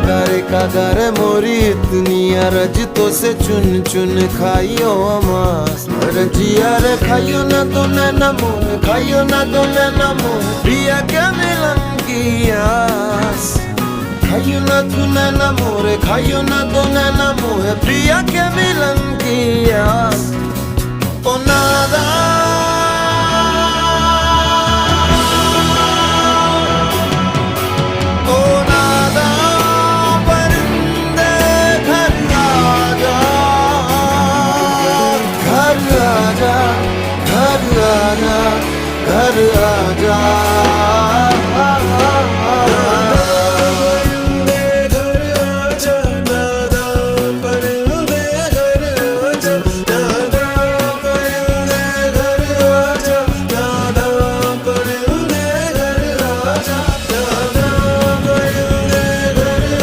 कागारे मोरी इतनी अरज तो से चुन चुन खाइयो अमास रजिया रे खाइयो ना तो नैना मोहे खाइयो ना तो नैना मोहे पिया क्या मिलन की आस खाइयो ना तू नैना मोरे खाइयो ना तो नैना मोहे पिया क्या मिलन की आस ओ नादा घर आजा